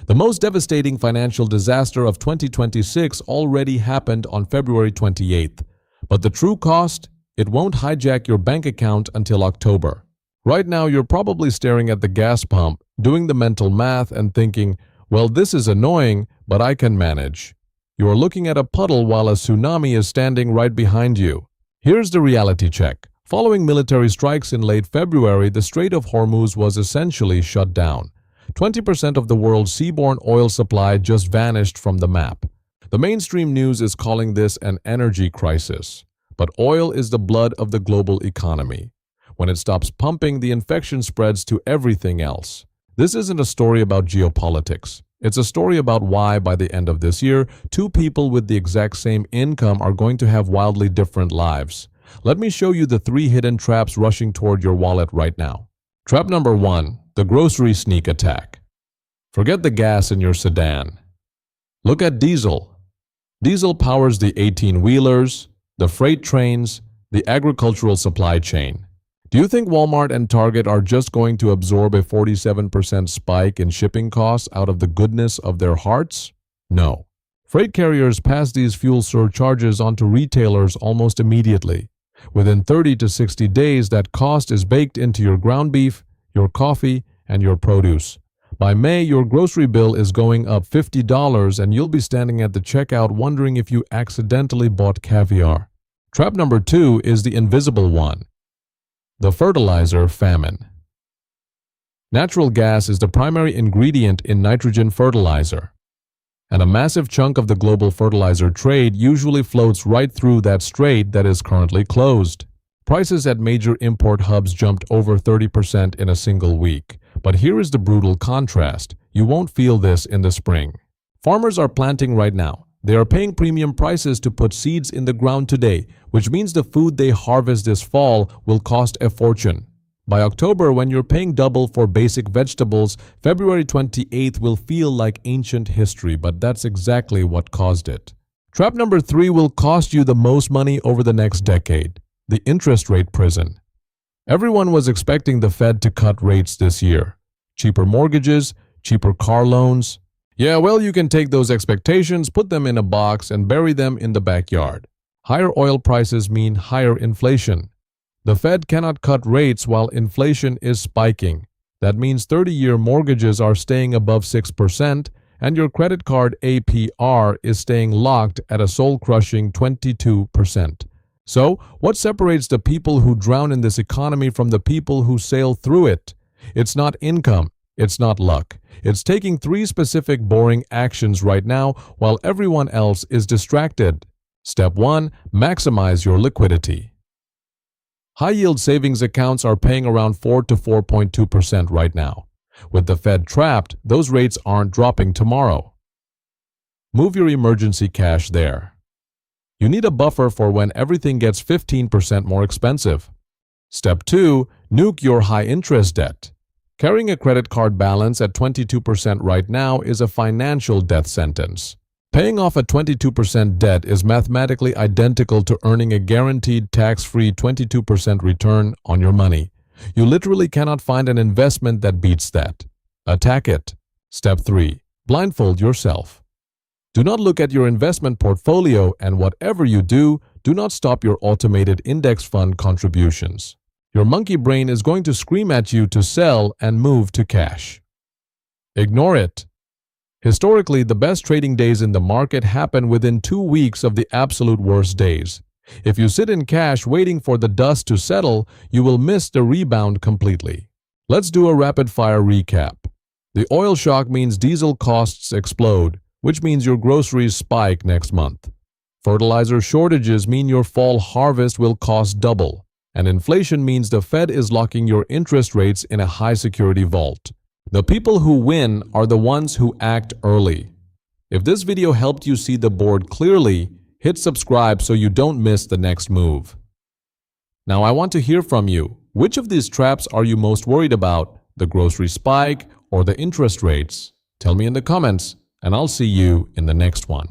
The most devastating financial disaster of 2026 already happened on February 28th. But the true cost? It won't hijack your bank account until October. Right now, you're probably staring at the gas pump, doing the mental math and thinking, well, this is annoying, but I can manage. You're looking at a puddle while a tsunami is standing right behind you. Here's the reality check. Following military strikes in late February, the Strait of Hormuz was essentially shut down. 20% of the world's seaborne oil supply just vanished from the map. The mainstream news is calling this an energy crisis. But oil is the blood of the global economy. When it stops pumping, the infection spreads to everything else. This isn't a story about geopolitics. It's a story about why, by the end of this year, two people with the exact same income are going to have wildly different lives. Let me show you the 3 hidden traps rushing toward your wallet right now. Trap number 1, the grocery sneak attack. Forget the gas in your sedan. Look at diesel. Diesel powers the 18-wheelers, the freight trains, the agricultural supply chain. Do you think Walmart and Target are just going to absorb a 47% spike in shipping costs out of the goodness of their hearts? No. Freight carriers pass these fuel surcharges on to retailers almost immediately. Within 30 to 60 days, that cost is baked into your ground beef, your coffee, and your produce. By May, your grocery bill is going up $50 and you'll be standing at the checkout wondering if you accidentally bought caviar. Trap number 2 is the invisible one. The fertilizer famine. Natural gas is the primary ingredient in nitrogen fertilizer, and a massive chunk of the global fertilizer trade usually floats right through that strait that is currently closed. Prices at major import hubs jumped over 30% in a single week. But here is the brutal contrast. You won't feel this in the spring. Farmers are planting right now. They are paying premium prices to put seeds in the ground today, which means the food they harvest this fall will cost a fortune. By October, when you're paying double for basic vegetables, February 28th will feel like ancient history, but that's exactly what caused it. Trap number 3 will cost you the most money over the next decade: the interest rate prison. Everyone was expecting the Fed to cut rates this year. Cheaper mortgages, cheaper car loans. Yeah, well, you can take those expectations, put them in a box, and bury them in the backyard. Higher oil prices mean higher inflation. The Fed cannot cut rates while inflation is spiking. That means 30-year mortgages are staying above 6%, and your credit card APR is staying locked at a soul-crushing 22%. So, what separates the people who drown in this economy from the people who sail through it? It's not income. It's not luck. It's taking 3 specific boring actions right now while everyone else is distracted. Step 1. Maximize your liquidity. High-yield savings accounts are paying around 4 to 4.2% right now. With the Fed trapped, those rates aren't dropping tomorrow. Move your emergency cash there. You need a buffer for when everything gets 15% more expensive. Step 2. Nuke your high-interest debt. Carrying a credit card balance at 22% right now is a financial death sentence. Paying off a 22% debt is mathematically identical to earning a guaranteed tax-free 22% return on your money. You literally cannot find an investment that beats that. Attack it. Step 3. Blindfold yourself. Do not look at your investment portfolio, and whatever you do not stop your automated index fund contributions. Your monkey brain is going to scream at you to sell and move to cash. Ignore it. Historically, the best trading days in the market happen within 2 weeks of the absolute worst days. If you sit in cash waiting for the dust to settle, you will miss the rebound completely. Let's do a rapid-fire recap. The oil shock means diesel costs explode, which means your groceries spike next month. Fertilizer shortages mean your fall harvest will cost double. And inflation means the Fed is locking your interest rates in a high-security vault. The people who win are the ones who act early. If this video helped you see the board clearly, hit subscribe so you don't miss the next move. Now I want to hear from you. Which of these traps are you most worried about? The grocery spike or the interest rates? Tell me in the comments, and I'll see you in the next one.